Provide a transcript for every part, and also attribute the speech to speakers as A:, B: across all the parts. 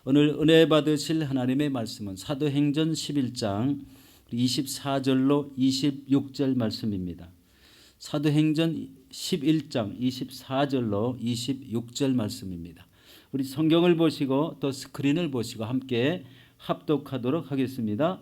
A: 오늘 은혜 받으실 하나님의 말씀은 사도행전 11장 24절로 26절 말씀입니다. 사도행전 11장 24절로 26절 말씀입니다. 우리 성경을 보시고 또 스크린을 보시고 함께 합독하도록 하겠습니다.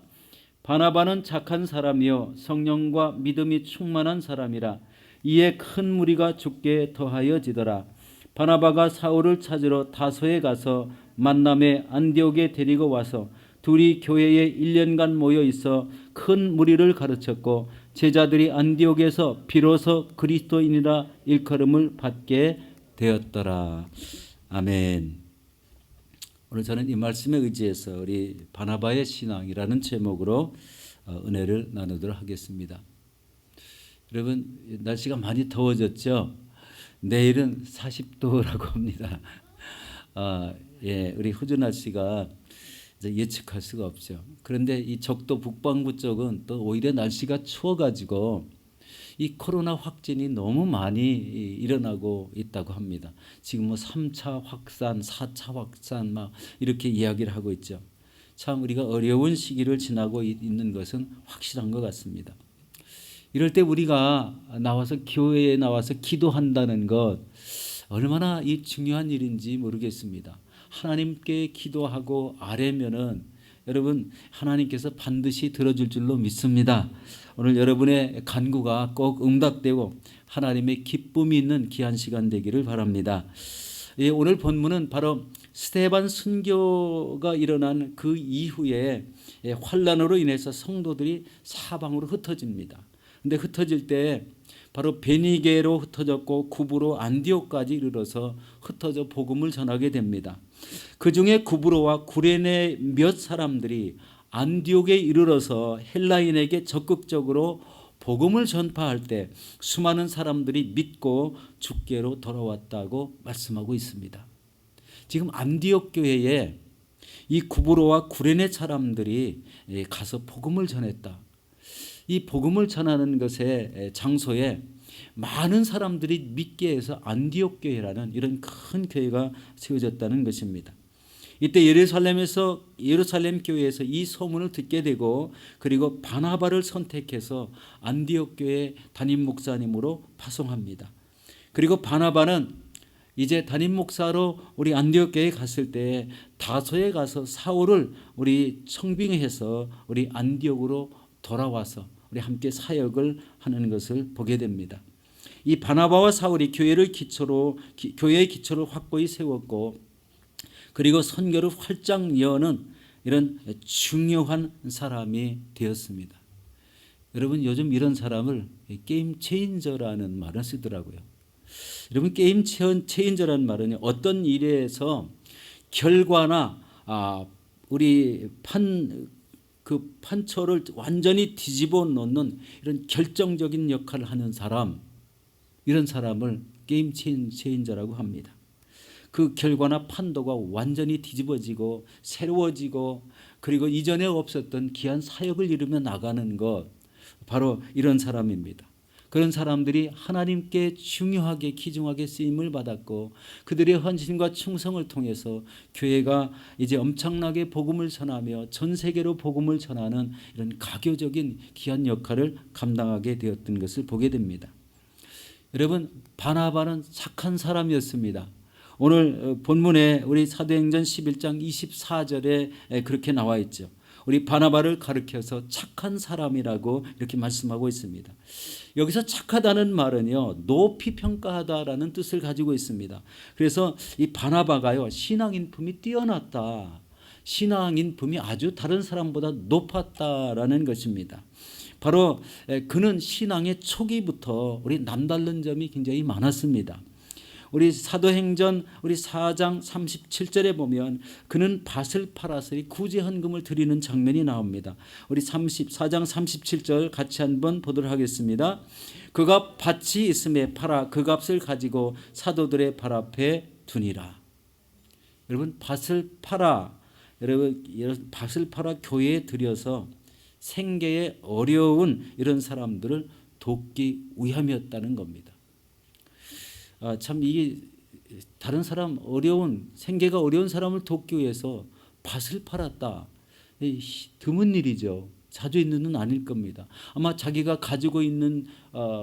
A: 바나바는 착한 사람이요 성령과 믿음이 충만한 사람이라. 이에 큰 무리가 죽게 더하여지더라. 바나바가 사울을 찾으러 다소에 가서 만남에 안디옥에 데리고 와서 둘이 교회에 1년간 모여 있어 큰 무리를 가르쳤고, 제자들이 안디옥에서 비로소 그리스도인이라 일컬음을 받게 되었더라. 아멘. 오늘 저는 이 말씀에 의지해서 우리 바나바의 신앙이라는 제목으로 은혜를 나누도록 하겠습니다. 여러분, 날씨가 많이 더워졌죠? 내일은 40도라고 합니다. 우리 호주 날씨가 이제 예측할 수가 없죠. 그런데 이 적도 북반구 쪽은 또 오히려 날씨가 추워가지고 이 코로나 확진이 너무 많이 일어나고 있다고 합니다. 지금 뭐 3차 확산, 4차 확산 막 이렇게 이야기를 하고 있죠. 참 우리가 어려운 시기를 지나고 있는 것은 확실한 것 같습니다. 이럴 때 우리가 나와서 교회에 나와서 기도한다는 것 얼마나 이 중요한 일인지 모르겠습니다. 하나님께 기도하고 아뢰면은 여러분 하나님께서 반드시 들어줄 줄로 믿습니다. 오늘 여러분의 간구가 꼭 응답되고 하나님의 기쁨이 있는 귀한 시간 되기를 바랍니다. 오늘 본문은 바로 스데반 순교가 일어난 그 이후에 환란으로 인해서 성도들이 사방으로 흩어집니다. 근데 흩어질 때 바로 베니게로 흩어졌고 구브로 안디옥까지 이르러서 흩어져 복음을 전하게 됩니다. 그중에 구브로와 구레네 몇 사람들이 안디옥에 이르러서 헬라인에게 적극적으로 복음을 전파할 때 수많은 사람들이 믿고 주께로 돌아왔다고 말씀하고 있습니다. 지금 안디옥 교회에 이 구브로와 구레네 사람들이 가서 복음을 전했다. 이 복음을 전하는 것의 장소에 많은 사람들이 믿게 해서 안디옥 교회라는 이런 큰 교회가 세워졌다는 것입니다. 이때 예루살렘 교회에서 이 소문을 듣게 되고, 그리고 바나바를 선택해서 안디옥 교회 담임 목사님으로 파송합니다. 그리고 바나바는 이제 담임 목사로 우리 안디옥 교회에 갔을 때 다소에 가서 사울을 우리 청빙해서 우리 안디옥으로 돌아와서 우리 함께 사역을 하는 것을 보게 됩니다. 이 바나바와 사울이 교회의 기초를 확고히 세웠고, 그리고 선교를 활짝 여는 이런 중요한 사람이 되었습니다. 여러분, 요즘 이런 사람을 게임 체인저라는 말을 쓰더라고요. 여러분, 게임 체인저라는 말은 어떤 일에서 결과나 우리 판초를 완전히 뒤집어 놓는 이런 결정적인 역할을 하는 사람, 이런 사람을 게임 체인저라고 합니다. 그 결과나 판도가 완전히 뒤집어지고 새로워지고, 그리고 이전에 없었던 귀한 사역을 이루며 나가는 것, 바로 이런 사람입니다. 그런 사람들이 하나님께 중요하게 귀중하게 쓰임을 받았고, 그들의 헌신과 충성을 통해서 교회가 이제 엄청나게 복음을 전하며 전 세계로 복음을 전하는 이런 가교적인 귀한 역할을 감당하게 되었던 것을 보게 됩니다. 여러분, 바나바는 착한 사람이었습니다. 오늘 본문에 우리 사도행전 11장 24절에 그렇게 나와 있죠. 우리 바나바를 가리켜서 착한 사람이라고 이렇게 말씀하고 있습니다. 여기서 착하다는 말은요, 높이 평가하다라는 뜻을 가지고 있습니다. 그래서 이 바나바가요, 신앙인품이 뛰어났다, 신앙인품이 아주 다른 사람보다 높았다라는 것입니다. 바로 그는 신앙의 초기부터 우리 남다른 점이 굉장히 많았습니다. 우리 사도행전 우리 4장 37절에 보면 그는 밭을 팔아서 구제 헌금을 드리는 장면이 나옵니다. 우리 4장 37절 같이 한번 보도록 하겠습니다. 그가 밭이 있음에 팔아 그 값을 가지고 사도들의 발 앞에 두니라. 여러분, 밭을 팔아 교회에 들여서 생계에 어려운 이런 사람들을 돕기 위함이었다는 겁니다. 참 이게 다른 사람 생계가 어려운 사람을 돕기 위해서 밭을 팔았다. 드문 일이죠. 자주 있는 건 아닐 겁니다. 아마 자기가 가지고 있는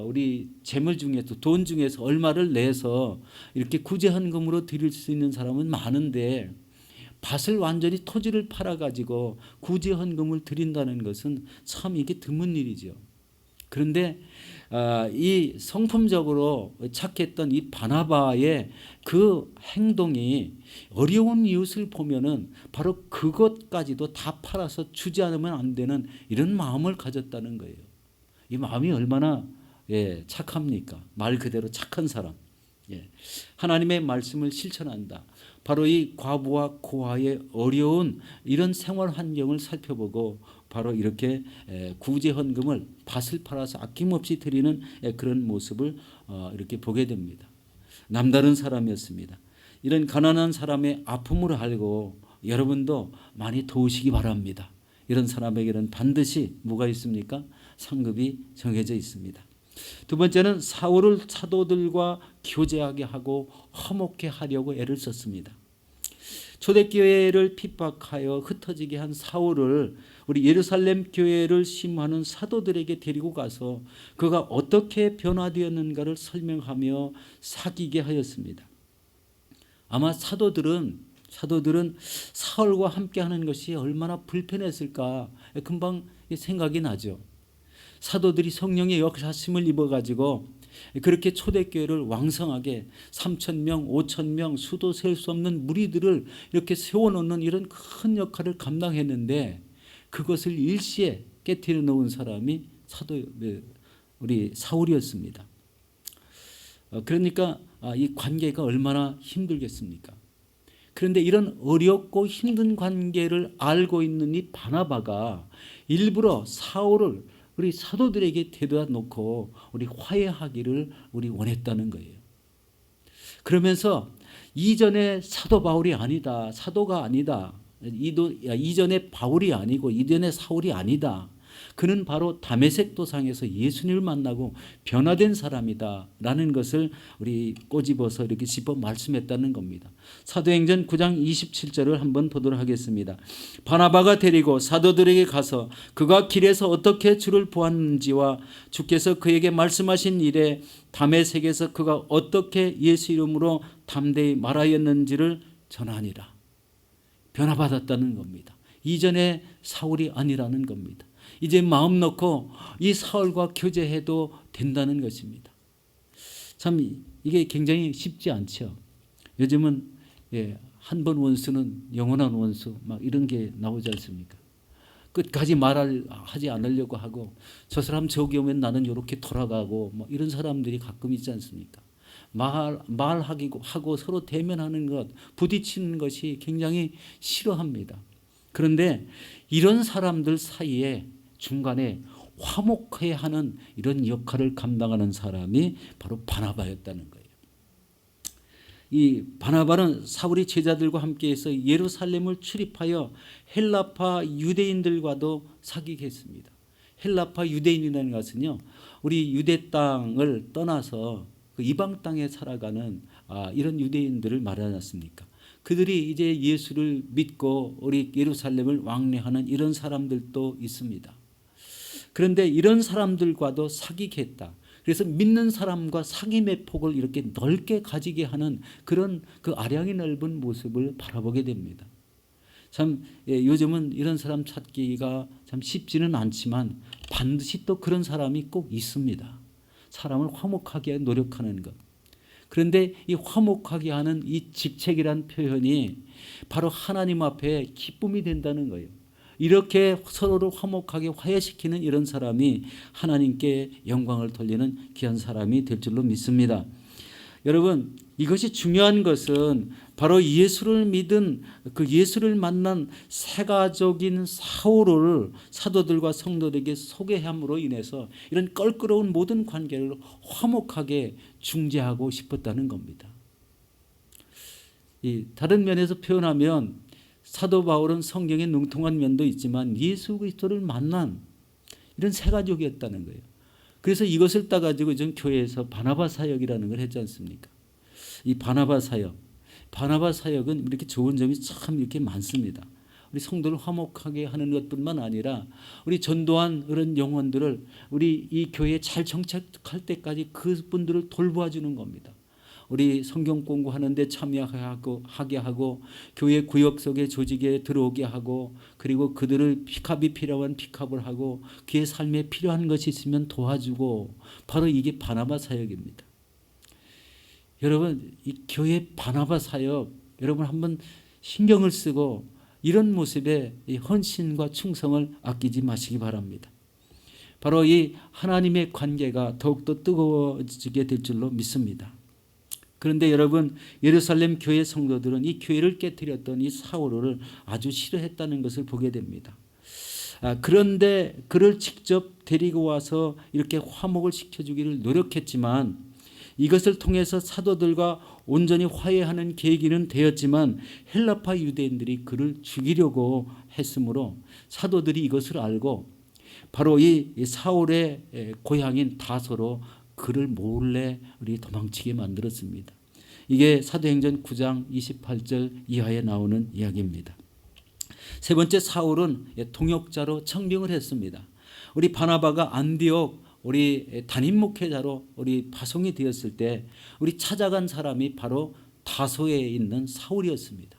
A: 우리 재물 중에서 돈 중에서 얼마를 내서 이렇게 구제헌금으로 드릴 수 있는 사람은 많은데 밭을 완전히 토지를 팔아가지고 구제헌금을 드린다는 것은 참 이게 드문 일이죠. 그런데 이 성품적으로 착했던 이 바나바의 그 행동이 어려운 이웃을 보면은 바로 그것까지도 다 팔아서 주지 않으면 안 되는 이런 마음을 가졌다는 거예요. 이 마음이 얼마나 착합니까? 말 그대로 착한 사람. 하나님의 말씀을 실천한다. 바로 이 과부와 고아의 어려운 이런 생활 환경을 살펴보고 바로 이렇게 구제헌금을 밭을 팔아서 아낌없이 드리는 그런 모습을 이렇게 보게 됩니다. 남다른 사람이었습니다. 이런 가난한 사람의 아픔을 알고 여러분도 많이 도우시기 바랍니다. 이런 사람에게는 반드시 뭐가 있습니까? 상급이 정해져 있습니다. 두 번째는 사울을 사도들과 교제하게 하고 화목해 하려고 애를 썼습니다. 초대교회를 핍박하여 흩어지게 한 사울을 우리 예루살렘 교회를 심하는 사도들에게 데리고 가서 그가 어떻게 변화되었는가를 설명하며 사귀게 하였습니다. 아마 사도들은 사울과 함께하는 것이 얼마나 불편했을까 금방 생각이 나죠. 사도들이 성령의 역사심을 입어가지고 그렇게 초대교회를 왕성하게 3,000명, 5,000명 수도 셀 수 없는 무리들을 이렇게 세워놓는 이런 큰 역할을 감당했는데 그것을 일시에 깨트려 놓은 사람이 우리 사울이었습니다. 그러니까 이 관계가 얼마나 힘들겠습니까? 그런데 이런 어렵고 힘든 관계를 알고 있는 이 바나바가 일부러 사울을 우리 사도들에게 데려다 놓고 우리 화해하기를 우리 원했다는 거예요. 그러면서 이전에 사도 바울이 아니다. 사도가 아니다. 이전에 바울이 아니고 이전에 사울이 아니다. 그는 바로 다메섹 도상에서 예수님을 만나고 변화된 사람이다 라는 것을 우리 꼬집어서 이렇게 짚어 말씀했다는 겁니다. 사도행전 9장 27절을 한번 보도록 하겠습니다. 바나바가 데리고 사도들에게 가서 그가 길에서 어떻게 주를 보았는지와 주께서 그에게 말씀하신 일에 다메섹에서 그가 어떻게 예수 이름으로 담대히 말하였는지를 전하니라. 변화받았다는 겁니다. 이전에 사울이 아니라는 겁니다. 이제 마음 놓고 이 사울과 교제해도 된다는 것입니다. 참 이게 굉장히 쉽지 않죠. 요즘은 한 번 원수는 영원한 원수 막 이런 게 나오지 않습니까? 끝까지 하지 않으려고 하고 저 사람 저기 오면 나는 이렇게 돌아가고 뭐 이런 사람들이 가끔 있지 않습니까? 말하고 서로 대면하는 것, 부딪히는 것이 굉장히 싫어합니다. 그런데 이런 사람들 사이에 중간에 화목해야 하는 이런 역할을 감당하는 사람이 바로 바나바였다는 거예요. 이 바나바는 사울이 제자들과 함께해서 예루살렘을 출입하여 헬라파 유대인들과도 사귀게 했습니다. 헬라파 유대인이라는 것은요, 우리 유대 땅을 떠나서 그 이방 땅에 살아가는 이런 유대인들을 말하지 않습니까? 그들이 이제 예수를 믿고 우리 예루살렘을 왕래하는 이런 사람들도 있습니다. 그런데 이런 사람들과도 사귀게 했다. 그래서 믿는 사람과 사귐의 폭을 이렇게 넓게 가지게 하는 그런 그 아량이 넓은 모습을 바라보게 됩니다. 참 요즘은 이런 사람 찾기가 참 쉽지는 않지만 반드시 또 그런 사람이 꼭 있습니다. 사람을 화목하게 노력하는 것. 그런데 이 화목하게 하는 이 직책이란 표현이 바로 하나님 앞에 기쁨이 된다는 거예요. 이렇게 서로를 화목하게 화해시키는 이런 사람이 하나님께 영광을 돌리는 귀한 사람이 될 줄로 믿습니다. 여러분, 이것이 중요한 것은 바로 예수를 믿은 그 예수를 만난 세가족인 사울을 사도들과 성도들에게 소개함으로 인해서 이런 껄끄러운 모든 관계를 화목하게 중재하고 싶었다는 겁니다. 다른 면에서 표현하면 사도 바울은 성경에 능통한 면도 있지만 예수 그리스도를 만난 이런 세가족이었다는 거예요. 그래서 이것을 따가지고 좀 교회에서 바나바 사역이라는 걸 했지 않습니까? 이 바나바 사역, 바나바 사역은 이렇게 좋은 점이 참 이렇게 많습니다. 우리 성도를 화목하게 하는 것뿐만 아니라 우리 전도한 그런 영혼들을 우리 이 교회에 잘 정착할 때까지 그분들을 돌보아 주는 겁니다. 우리 성경 공부하는데 참여하게 하고 교회 구역 속의 조직에 들어오게 하고 그리고 그들을 픽업이 필요한 픽업을 하고 그의 삶에 필요한 것이 있으면 도와주고 바로 이게 바나바 사역입니다. 여러분 이 교회 바나바 사역 여러분 한번 신경을 쓰고 이런 모습의 이 헌신과 충성을 아끼지 마시기 바랍니다. 바로 이 하나님의 관계가 더욱더 뜨거워지게 될 줄로 믿습니다. 그런데 여러분 예루살렘 교회 성도들은 이 교회를 깨뜨렸던 이 사울을 아주 싫어했다는 것을 보게 됩니다. 그런데 그를 직접 데리고 와서 이렇게 화목을 시켜주기를 노력했지만 이것을 통해서 사도들과 온전히 화해하는 계기는 되었지만 헬라파 유대인들이 그를 죽이려고 했으므로 사도들이 이것을 알고 바로 이 사울의 고향인 다소로 그를 몰래 도망치게 만들었습니다. 이게 사도행전 9장 28절 이하에 나오는 이야기입니다. 세 번째 사울은 동역자로 청빙을 했습니다. 우리 바나바가 안디옥 우리 담임 목회자로 우리 파송이 되었을 때 우리 찾아간 사람이 바로 다소에 있는 사울이었습니다.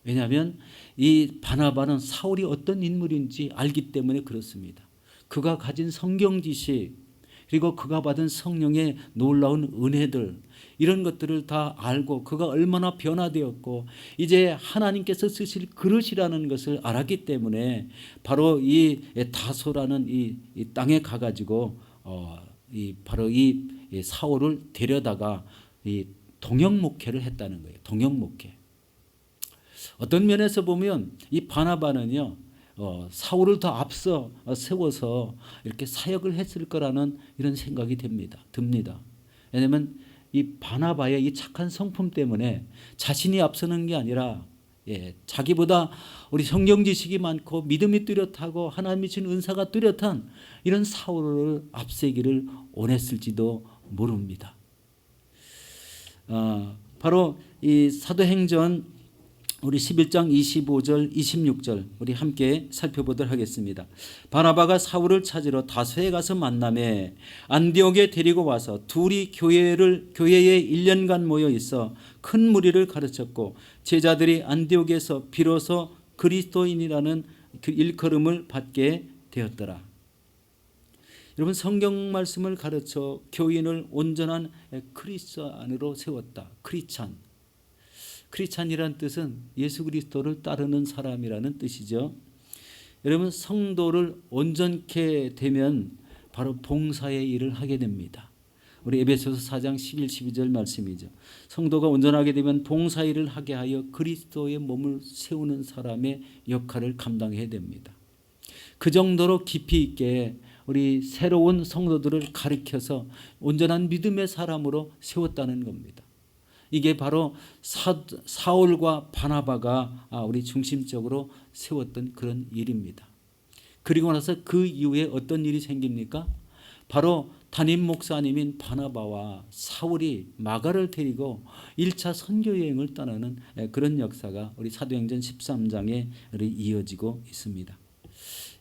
A: 왜냐하면 이 바나바는 사울이 어떤 인물인지 알기 때문에 그렇습니다. 그가 가진 성경 지식 그리고 그가 받은 성령의 놀라운 은혜들 이런 것들을 다 알고 그가 얼마나 변화되었고 이제 하나님께서 쓰실 그릇이라는 것을 알았기 때문에 바로 이 다소라는 이 땅에 가가지고 바로 이 사울을 데려다가 이 동역 목회를 했다는 거예요. 동역 목회. 어떤 면에서 보면 이 바나바는요 사울을 더 앞서 세워서 이렇게 사역을 했을 거라는 이런 생각이 듭니다. 왜냐하면 이 바나바의 이 착한 성품 때문에 자신이 앞서는 게 아니라 자기보다 우리 성경 지식이 많고 믿음이 뚜렷하고 하나님이 준 은사가 뚜렷한 이런 사울을 앞세기를 원했을지도 모릅니다. 바로 이 사도행전 우리 11장 25절 26절 우리 함께 살펴보도록 하겠습니다. 바나바가 사울을 찾으러 다소에 가서 만나매 안디옥에 데리고 와서 둘이 교회에 1년간 모여 있어 큰 무리를 가르쳤고 제자들이 안디옥에서 비로소 그리스도인이라는 그 일컬음을 받게 되었더라. 여러분 성경 말씀을 가르쳐 교인을 온전한 크리스찬으로 세웠다. 크리스찬이란 뜻은 예수 그리스도를 따르는 사람이라는 뜻이죠. 여러분 성도를 온전케 되면 바로 봉사의 일을 하게 됩니다. 우리 에베소서 4장 11, 12절 말씀이죠. 성도가 온전하게 되면 봉사일을 하게 하여 그리스도의 몸을 세우는 사람의 역할을 감당해야 됩니다. 그 정도로 깊이 있게 우리 새로운 성도들을 가르쳐서 온전한 믿음의 사람으로 세웠다는 겁니다. 이게 바로 사울과 바나바가 우리 중심적으로 세웠던 그런 일입니다. 그리고 나서 그 이후에 어떤 일이 생깁니까? 바로 담임 목사님인 바나바와 사울이 마가를 데리고 1차 선교 여행을 떠나는 그런 역사가 우리 사도행전 13장에 이어지고 있습니다.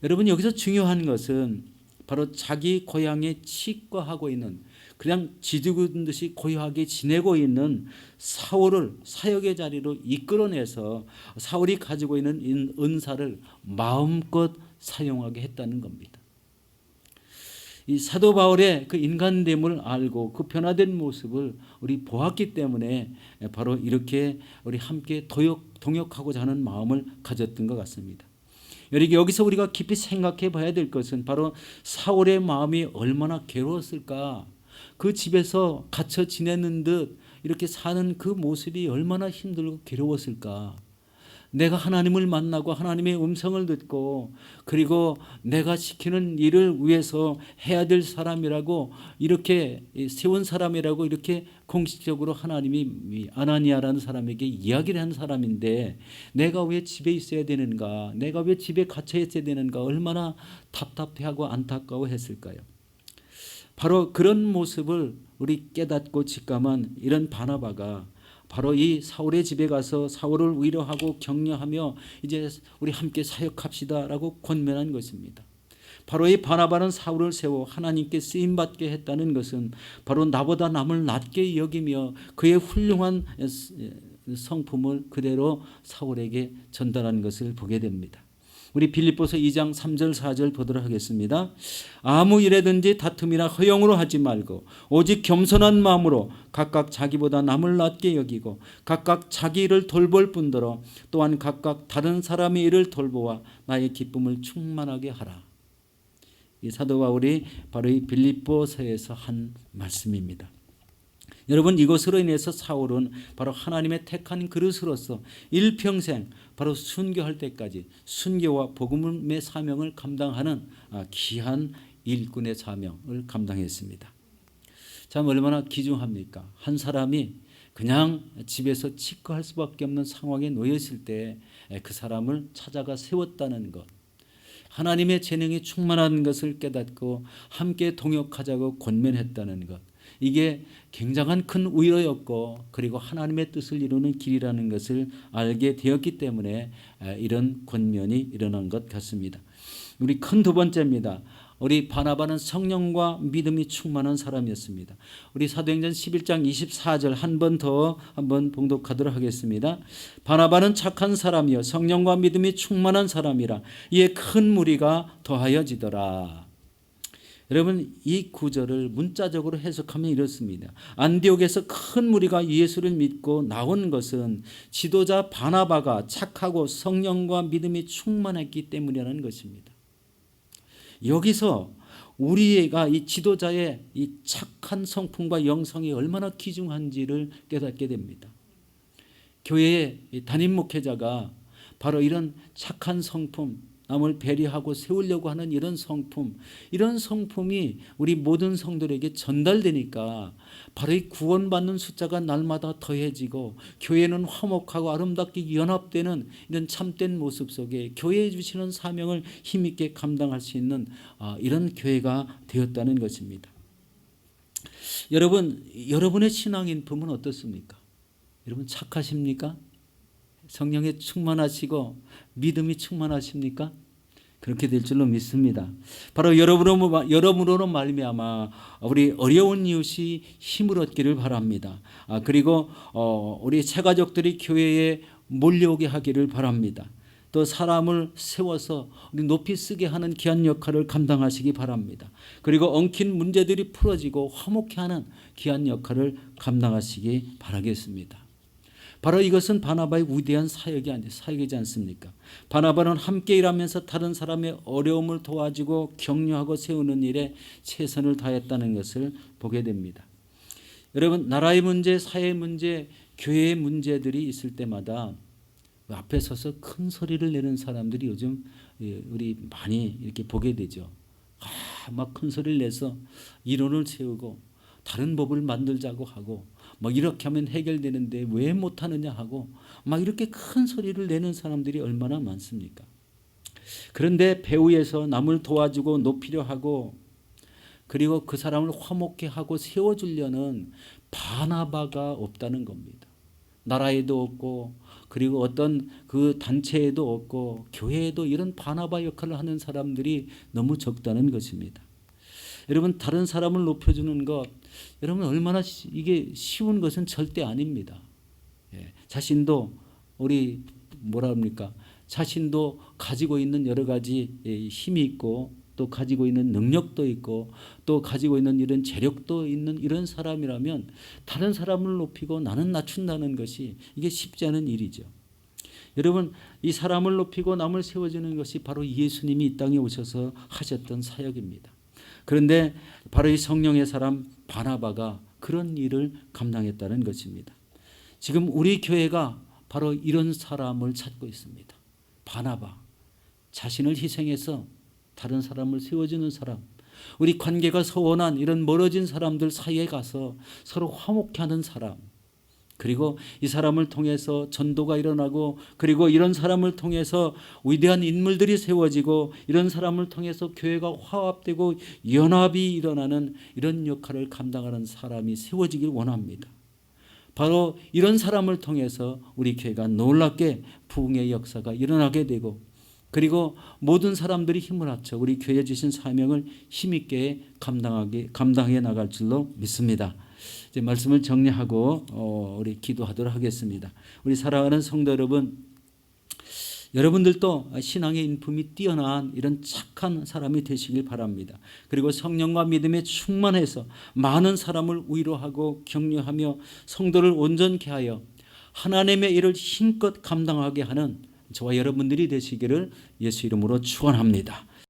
A: 여러분 여기서 중요한 것은 바로 자기 고향에 치과하고 있는 그냥 지죽은 듯이 고요하게 지내고 있는 사울을 사역의 자리로 이끌어내서 사울이 가지고 있는 은사를 마음껏 사용하게 했다는 겁니다. 이 사도 바울의 그 인간됨을 알고 그 변화된 모습을 우리 보았기 때문에 바로 이렇게 우리 함께 동역하고자 하는 마음을 가졌던 것 같습니다. 여기서 우리가 깊이 생각해 봐야 될 것은 바로 사울의 마음이 얼마나 괴로웠을까. 그 집에서 갇혀 지내는 듯 이렇게 사는 그 모습이 얼마나 힘들고 괴로웠을까. 내가 하나님을 만나고 하나님의 음성을 듣고 그리고 내가 시키는 일을 위해서 해야 될 사람이라고 이렇게 세운 사람이라고 이렇게 공식적으로 하나님이 아나니아라는 사람에게 이야기를 한 사람인데 내가 왜 집에 있어야 되는가, 내가 왜 집에 갇혀 있어야 되는가, 얼마나 답답해하고 안타까워했을까요? 바로 그런 모습을 우리 깨닫고 직감한 이런 바나바가 바로 이 사울의 집에 가서 사울을 위로하고 격려하며 이제 우리 함께 사역합시다라고 권면한 것입니다. 바로 이 바나바는 사울을 세워 하나님께 쓰임받게 했다는 것은 바로 나보다 남을 낮게 여기며 그의 훌륭한 성품을 그대로 사울에게 전달한 것을 보게 됩니다. 우리 빌립보서 2장 3절 4절 보도록 하겠습니다. 아무 일에든지 다툼이나 허영으로 하지 말고 오직 겸손한 마음으로 각각 자기보다 남을 낮게 여기고 각각 자기 일을 돌볼 뿐더러 또한 각각 다른 사람의 일을 돌보아 나의 기쁨을 충만하게 하라. 이 사도 바울이 바로 이 빌립보서에서 한 말씀입니다. 여러분, 이것으로 인해서 사울은 바로 하나님의 택한 그릇으로서 일평생 바로 순교할 때까지 순교와 복음의 사명을 감당하는 귀한 일꾼의 사명을 감당했습니다. 참 얼마나 귀중합니까? 한 사람이 그냥 집에서 치과할 수밖에 없는 상황에 놓여 있을 때 그 사람을 찾아가 세웠다는 것, 하나님의 재능이 충만한 것을 깨닫고 함께 동역하자고 권면했다는 것, 이게 굉장한 큰 위로였고 그리고 하나님의 뜻을 이루는 길이라는 것을 알게 되었기 때문에 이런 권면이 일어난 것 같습니다. 우리 큰 두 번째입니다. 우리 바나바는 성령과 믿음이 충만한 사람이었습니다. 우리 사도행전 11장 24절 한번 봉독하도록 하겠습니다. 바나바는 착한 사람이요 성령과 믿음이 충만한 사람이라 이에 큰 무리가 더하여지더라. 여러분, 이 구절을 문자적으로 해석하면 이렇습니다. 안디옥에서 큰 무리가 예수를 믿고 나온 것은 지도자 바나바가 착하고 성령과 믿음이 충만했기 때문이라는 것입니다. 여기서 우리가 이 지도자의 이 착한 성품과 영성이 얼마나 귀중한지를 깨닫게 됩니다. 교회의 담임 목회자가 바로 이런 착한 성품, 남을 배려하고 세우려고 하는 이런 성품이 우리 모든 성도들에게 전달되니까 바로 이 구원받는 숫자가 날마다 더해지고 교회는 화목하고 아름답게 연합되는 이런 참된 모습 속에 교회에 주시는 사명을 힘있게 감당할 수 있는 이런 교회가 되었다는 것입니다. 여러분, 여러분의 신앙인품은 어떻습니까? 여러분 착하십니까? 성령에 충만하시고 믿음이 충만하십니까? 그렇게 될 줄로 믿습니다. 바로 여러분으로 말미암아 우리 어려운 이웃이 힘을 얻기를 바랍니다. 그리고 우리 새가족들이 교회에 몰려오게 하기를 바랍니다. 또 사람을 세워서 우리 높이 쓰게 하는 귀한 역할을 감당하시기 바랍니다. 그리고 엉킨 문제들이 풀어지고 화목케 하는 귀한 역할을 감당하시기 바라겠습니다. 바로 이것은 바나바의 위대한 사역이지 않습니까? 바나바는 함께 일하면서 다른 사람의 어려움을 도와주고 격려하고 세우는 일에 최선을 다했다는 것을 보게 됩니다. 여러분, 나라의 문제, 사회의 문제, 교회의 문제들이 있을 때마다 앞에 서서 큰 소리를 내는 사람들이 요즘 우리 많이 이렇게 보게 되죠. 막 큰 소리를 내서 이론을 세우고 다른 법을 만들자고 하고 이렇게 하면 해결되는데 왜 못하느냐 하고 막 이렇게 큰 소리를 내는 사람들이 얼마나 많습니까? 그런데 배후에서 남을 도와주고 높이려 하고 그리고 그 사람을 화목케 하고 세워주려는 바나바가 없다는 겁니다. 나라에도 없고 그리고 어떤 그 단체에도 없고 교회에도 이런 바나바 역할을 하는 사람들이 너무 적다는 것입니다. 여러분, 다른 사람을 높여주는 것, 여러분 얼마나 이게 쉬운 것은 절대 아닙니다. 자신도 자신도 가지고 있는 여러 가지 힘이 있고 또 가지고 있는 능력도 있고 또 가지고 있는 이런 재력도 있는 이런 사람이라면 다른 사람을 높이고 나는 낮춘다는 것이 이게 쉽지 않은 일이죠. 여러분, 이 사람을 높이고 남을 세워주는 것이 바로 예수님이 이 땅에 오셔서 하셨던 사역입니다. 그런데 바로 이 성령의 사람 바나바가 그런 일을 감당했다는 것입니다. 지금 우리 교회가 바로 이런 사람을 찾고 있습니다. 바나바, 자신을 희생해서 다른 사람을 세워주는 사람, 우리 관계가 소원한 이런 멀어진 사람들 사이에 가서 서로 화목케 하는 사람, 그리고 이 사람을 통해서 전도가 일어나고, 그리고 이런 사람을 통해서 위대한 인물들이 세워지고, 이런 사람을 통해서 교회가 화합되고 연합이 일어나는 이런 역할을 감당하는 사람이 세워지길 원합니다. 바로 이런 사람을 통해서 우리 교회가 놀랍게 부흥의 역사가 일어나게 되고, 그리고 모든 사람들이 힘을 합쳐 우리 교회에 주신 사명을 힘있게 감당해 나갈 줄로 믿습니다. 이제 말씀을 정리하고 우리 기도하도록 하겠습니다. 우리 사랑하는 성도 여러분, 여러분들도 신앙의 인품이 뛰어난 이런 착한 사람이 되시길 바랍니다. 그리고 성령과 믿음에 충만해서 많은 사람을 위로하고 격려하며 성도를 온전케 하여 하나님의 일을 힘껏 감당하게 하는 저와 여러분들이 되시기를 예수 이름으로 축원합니다.